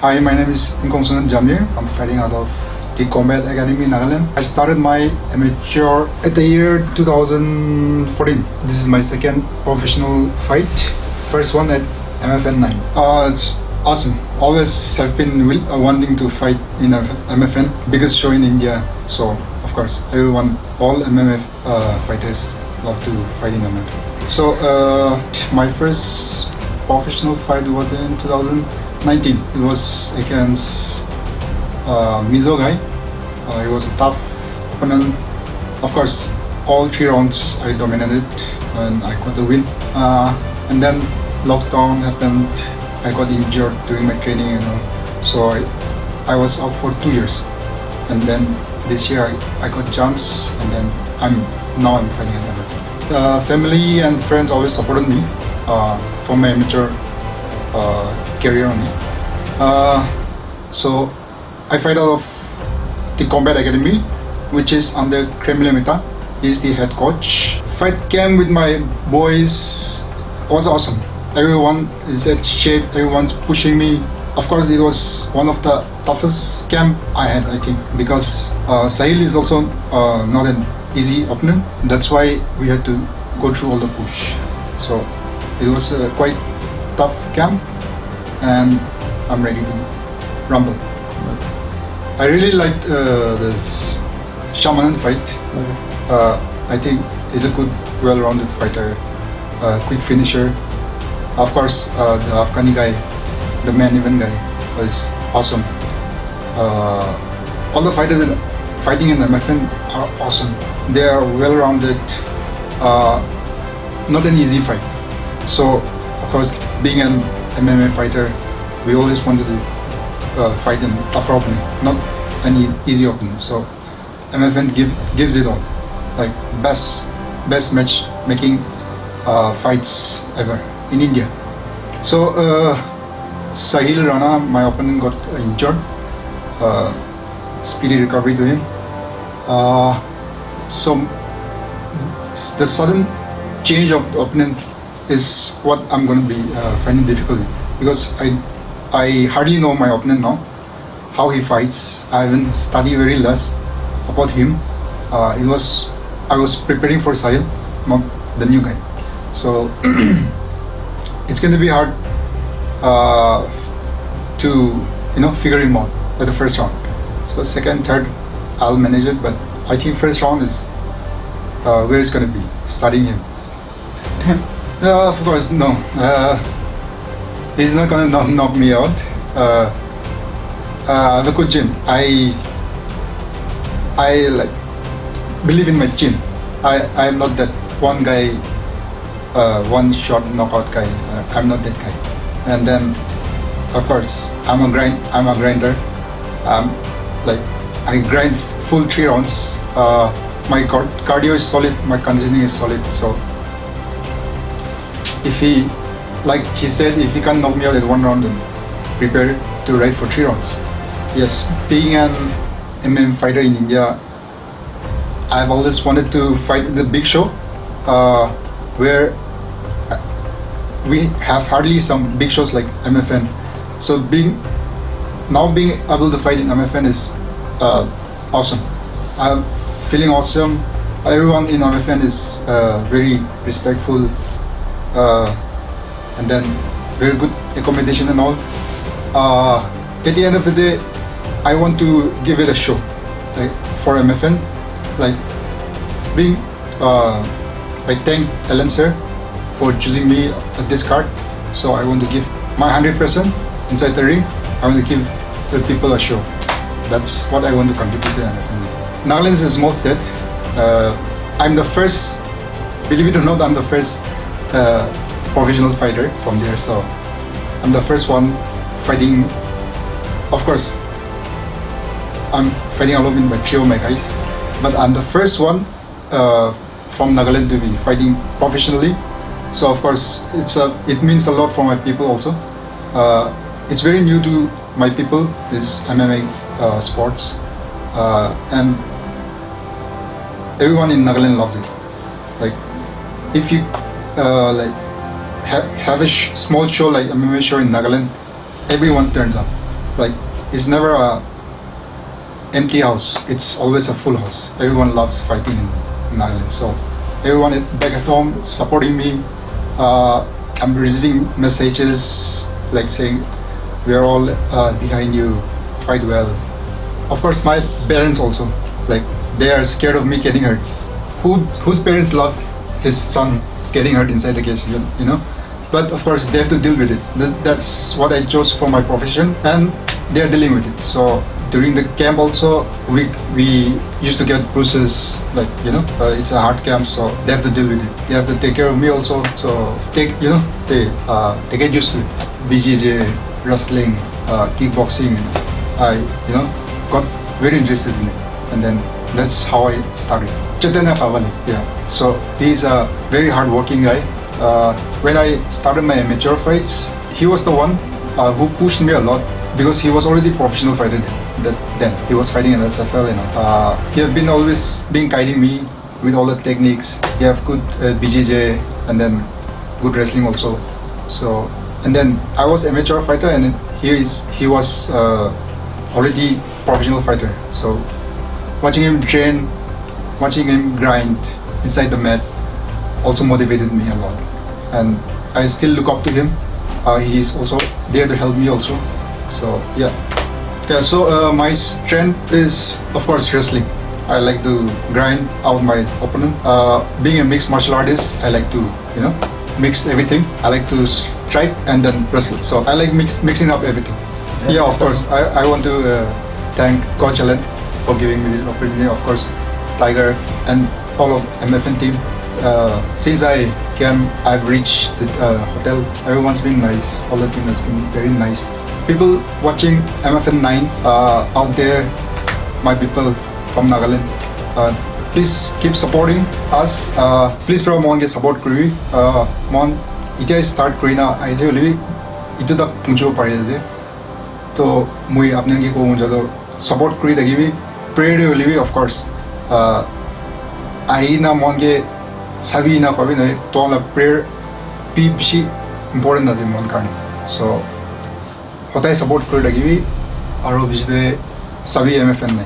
Hi, my name is Imkongsunep Jamir. I'm fighting out of the Combat Academy in Nagaland. I started my amateur at the year 2014. This is my second professional fight. First one at MFN 9. It's awesome. Always have been wanting to fight in MFN, biggest show in India. So of course, all MMF fighters love to fight in MFN. So my first professional fight was in 2019. It was against Mizo guy. He was a tough opponent. Of course, all 3 rounds I dominated and I got the win. And then lockdown happened. I got injured during my training, so I was out for 2 years. And then this year I got chance, and then I'm fighting at MFN. Family and friends always supported me for my amateur career only. So I fight out of the Combat Academy, which is under Kremlin. He's the head coach. Fight camp with my boys was awesome. Everyone is at shape, everyone's pushing me. Of course, it was one of the toughest camp I had, I think, because Sahil is also not an easy opponent. That's why we had to go through all the push. So it was a quite tough camp, and I'm ready to rumble. I really liked this Shaman fight. I think he's a good, well-rounded fighter, quick finisher. Of course, the Afghani guy, the main event guy, was awesome. All the fighters fighting in MFN are awesome. They are well-rounded, not an easy fight. So, of course, being an MMA fighter, we always wanted to fight in tougher opponent, not an easy opponent. So, MFN gives it all, like best matchmaking fights ever in India. So Sahil Rana, my opponent, got injured. Speedy recovery to him. So the sudden change of the opponent is what I'm going to be finding difficult, because I hardly know my opponent now, how he fights. I haven't studied very less about him. I was preparing for Sahil, not the new guy. So it's going to be hard to figure him out at the first round. So second, third, I'll manage it. But I think first round is where it's going to be, studying him. Of course, no. He's not going to knock me out. I have a good chin. I believe in my chin. I'm not that one guy, one shot knockout guy. I'm not that guy. And then, of course, I'm a grinder. I grind full 3 rounds. My cardio is solid. My conditioning is solid. So if he said, if he can't knock me out at 1 round, then prepare to ride for 3 rounds. Yes, being an MMA fighter in India, I've always wanted to fight in the big show, where we have hardly some big shows like MFN. So being able to fight in MFN is awesome. I'm feeling awesome. Everyone in MFN is very respectful, and then very good accommodation and all. At the end of the day, I want to give it a show, like for MFN. I thank Alan sir for choosing me at this card. So I want to give my 100% inside the ring. I want to give the people a show. That's what I want to contribute to MFN. Nagaland is a small state. I'm the first, believe it or not, I'm the first professional fighter from there. So I'm the first one fighting. Of course, I'm fighting along with my trio, my guys. But I'm the first one from Nagaland to be fighting professionally. So of course, it means a lot for my people also. It's very new to my people, this MMA sports, and everyone in Nagaland loves it. Like, if you have a small show like MMA show in Nagaland, everyone turns up. Like it's never a empty house. It's always a full house. Everyone loves fighting in Ireland. So everyone back at home supporting me. I'm receiving messages like saying, "We are all behind you. Fight well." Of course, my parents also, like they are scared of me getting hurt. Whose parents love his son getting hurt inside the cage, you know? But of course, they have to deal with it. That's what I chose for my profession, and they are dealing with it. So during the camp also, we used to get bruises, like it's a hard camp, so they have to deal with it. They have to take care of me also. So they get used to it. BJJ, wrestling, kickboxing. I got very interested in it, and then that's how I started. Chaitanya Pavali, yeah. So he's a very hard-working guy. When I started my amateur fights, he was the one who pushed me a lot because he was already a professional fighter then. He was fighting in SFL, he have been always guiding me with all the techniques. He have good BJJ and then good wrestling also. So and then I was amateur fighter, and he was already professional fighter. So watching him train, watching him grind inside the mat also motivated me a lot, and I still look up to him. He is also there to help me also. So yeah. So my strength is of course wrestling. I like to grind out my opponent. Being a mixed martial artist, I like to mix everything. I like to strike and then wrestle. So I like mixing up everything. Yeah, of course. I want to thank Coach Alan for giving me this opportunity. Of course, Tiger and all of MFN team. Since I came, I've reached the hotel. Everyone's been nice. All the team has been very nice. People watching MFN 9 out there, my people from Nagaland, please keep supporting us. Please bro, mon get support kuri. Mon ita start kuri na. I say only itu tak punjo pare je. So moi apne ki ko jado support kuri dagi bi prayer only of course. I na mon ge sabi na kabi na to la prayer pi bishi important na je mon karne. So होता है support कर लगी भी और बिजले सभी MFN ने